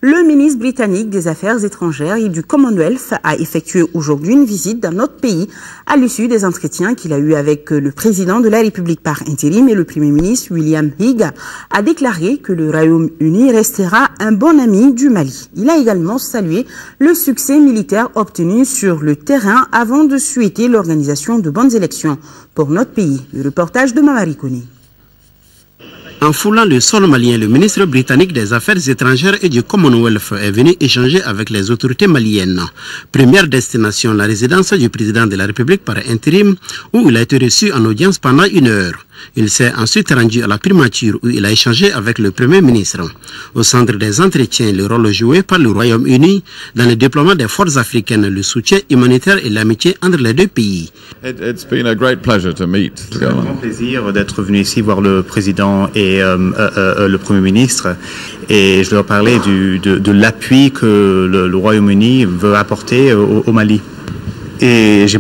Le ministre britannique des Affaires étrangères et du Commonwealth a effectué aujourd'hui une visite dans notre pays à l'issue des entretiens qu'il a eus avec le président de la République par intérim et le Premier ministre William Hague a déclaré que le Royaume-Uni restera un bon ami du Mali. Il a également salué le succès militaire obtenu sur le terrain avant de souhaiter l'organisation de bonnes élections pour notre pays. Le reportage de Mamari Kone. En foulant le sol malien, le ministre britannique des Affaires étrangères et du Commonwealth est venu échanger avec les autorités maliennes. Première destination, la résidence du président de la République par intérim, où il a été reçu en audience pendant 1 heure. Il s'est ensuite rendu à la primature où il a échangé avec le Premier ministre. Au centre des entretiens, le rôle joué par le Royaume-Uni dans le déploiement des forces africaines, le soutien humanitaire et l'amitié entre les deux pays. C'est un grand plaisir d'être venu ici voir le président et le Premier ministre. Et je leur parlais de l'appui que le Royaume-Uni veut apporter au Mali. Et j'ai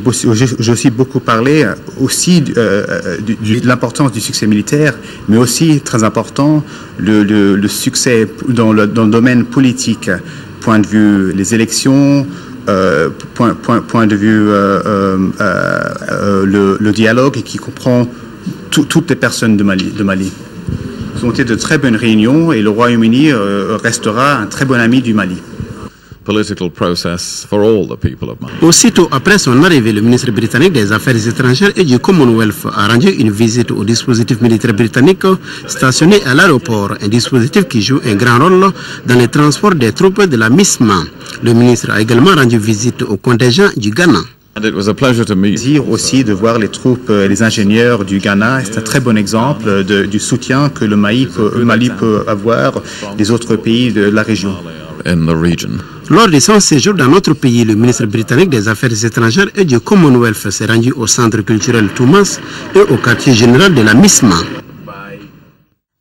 aussi beaucoup parlé aussi de l'importance du succès militaire, mais aussi, très important, le succès dans le domaine politique, point de vue les élections, point de vue le dialogue qui comprend toutes les personnes de Mali. Ce ont été de très bonnes réunions et le Royaume-Uni restera un très bon ami du Mali. Aussitôt après son arrivée, le ministre britannique des Affaires étrangères et du Commonwealth a rendu une visite au dispositif militaire britannique stationné à l'aéroport, un dispositif qui joue un grand rôle dans le transport des troupes de la MISMA. Le ministre a également rendu visite au contingent du Ghana. Plaisir aussi de voir les troupes et les ingénieurs du Ghana. C'est un très bon exemple du soutien que le Mali peut avoir des autres pays de la région. Lors de son séjour dans notre pays, le ministre britannique des Affaires étrangères et du Commonwealth s'est rendu au centre culturel Thomas et au quartier général de la MISMA.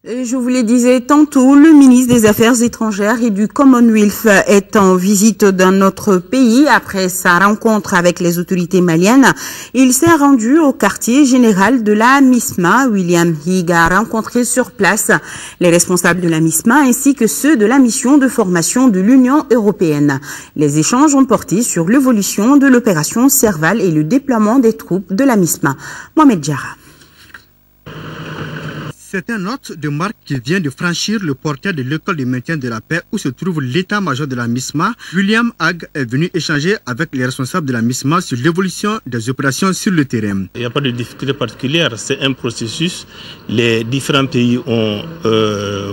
Je vous le disais tantôt, le ministre des Affaires étrangères et du Commonwealth est en visite dans notre pays après sa rencontre avec les autorités maliennes. Il s'est rendu au quartier général de la MISMA. William Hague a rencontré sur place les responsables de la MISMA ainsi que ceux de la mission de formation de l'Union européenne. Les échanges ont porté sur l'évolution de l'opération Serval et le déploiement des troupes de la MISMA. Mohamed Diarra. C'est un hôte de marque qui vient de franchir le portail de l'école de maintien de la paix où se trouve l'état-major de la MISMA. William Hague est venu échanger avec les responsables de la MISMA sur l'évolution des opérations sur le terrain. Il n'y a pas de difficulté particulière, c'est un processus. Les différents pays ont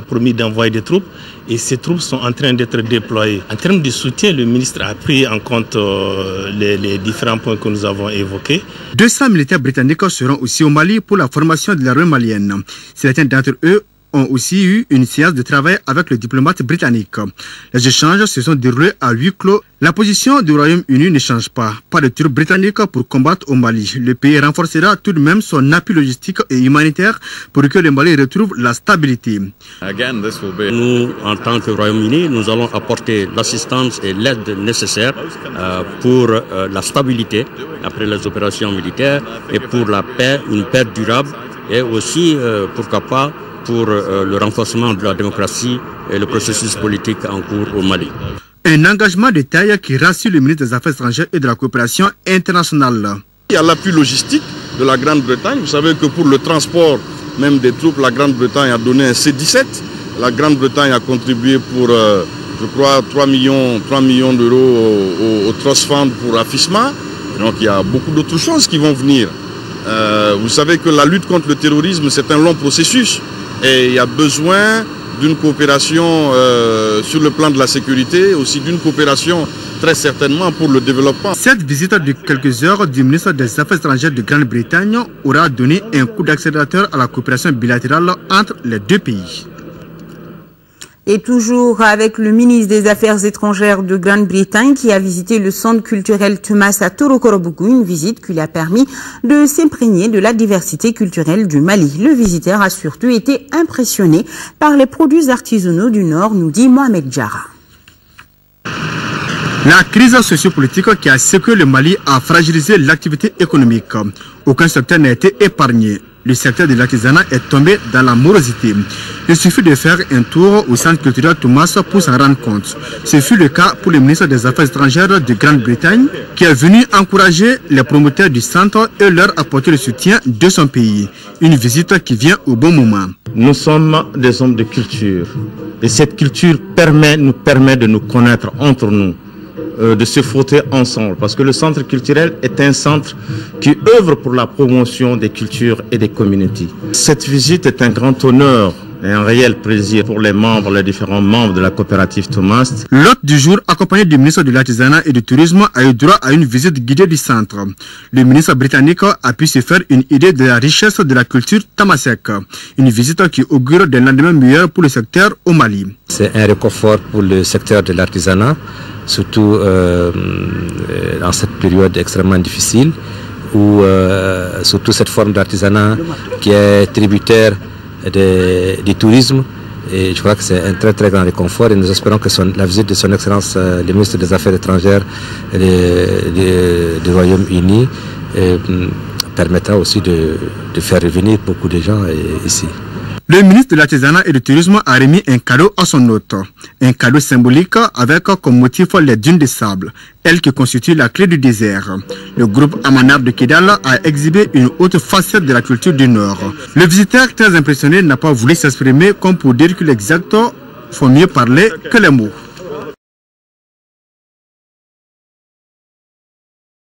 promis d'envoyer des troupes et ces troupes sont en train d'être déployées. En termes de soutien, le ministre a pris en compte les différents points que nous avons évoqués. 200 militaires britanniques seront aussi au Mali pour la formation de l'armée malienne. Certains d'entre eux ont aussi eu une séance de travail avec le diplomate britannique. Les échanges se sont déroulés à huis clos. La position du Royaume-Uni ne change pas. Pas de troupes britanniques pour combattre au Mali. Le pays renforcera tout de même son appui logistique et humanitaire pour que le Mali retrouve la stabilité. Nous, en tant que Royaume-Uni, nous allons apporter l'assistance et l'aide nécessaire pour la stabilité après les opérations militaires et pour la paix, une paix durable et aussi, pourquoi pas, pour le renforcement de la démocratie et le processus politique en cours au Mali. Un engagement de taille qui rassure le ministre des Affaires étrangères et de la coopération internationale. Il y a l'appui logistique de la Grande-Bretagne. Vous savez que pour le transport même des troupes, la Grande-Bretagne a donné un C-17. La Grande-Bretagne a contribué pour, je crois, 3 millions d'euros au Trust Fund pour AFISMA. Donc il y a beaucoup d'autres choses qui vont venir. Vous savez que la lutte contre le terrorisme, c'est un long processus. Et il y a besoin d'une coopération sur le plan de la sécurité, aussi d'une coopération très certainement pour le développement. Cette visite de quelques heures du ministre des Affaires étrangères de Grande-Bretagne aura donné un coup d'accélérateur à la coopération bilatérale entre les deux pays. Et toujours avec le ministre des Affaires étrangères de Grande-Bretagne qui a visité le centre culturel Thomas à Torokorobougou, une visite qui lui a permis de s'imprégner de la diversité culturelle du Mali. Le visiteur a surtout été impressionné par les produits artisanaux du Nord, nous dit Mohamed Diarra. La crise sociopolitique qui a secoué le Mali a fragilisé l'activité économique. Aucun secteur n'a été épargné. le secteur de l'artisanat est tombé dans la morosité. Il suffit de faire un tour au centre culturel Thomas pour s'en rendre compte. Ce fut le cas pour le ministre des Affaires étrangères de Grande-Bretagne qui est venu encourager les promoteurs du centre et leur apporter le soutien de son pays. Une visite qui vient au bon moment. Nous sommes des hommes de culture et cette culture nous permet de nous connaître entre nous, de se frotter ensemble, parce que le centre culturel est un centre qui œuvre pour la promotion des cultures et des communautés. Cette visite est un grand honneur et un réel plaisir pour les différents membres de la coopérative Thomas. L'hôte du jour, accompagné du ministre de l'Artisanat et du Tourisme, a eu droit à une visite guidée du centre. Le ministre britannique a pu se faire une idée de la richesse de la culture tamasek. Une visite qui augure des lendemains meilleurs pour le secteur au Mali. C'est un réconfort pour le secteur de l'artisanat, surtout dans cette période extrêmement difficile, où surtout cette forme d'artisanat qui est tributaire du tourisme, et je crois que c'est un très très grand réconfort et nous espérons que la visite de son Excellence le ministre des Affaires étrangères du Royaume-Uni permettra aussi de faire revenir beaucoup de gens ici. Le ministre de l'Artisanat et du Tourisme a remis un cadeau à son hôte. Un cadeau symbolique avec comme motif les dunes de sable, elles qui constituent la clé du désert. Le groupe Amanab de Kidal a exhibé une autre facette de la culture du Nord. Le visiteur très impressionné n'a pas voulu s'exprimer comme pour dire que les acteurs font mieux parler que les mots.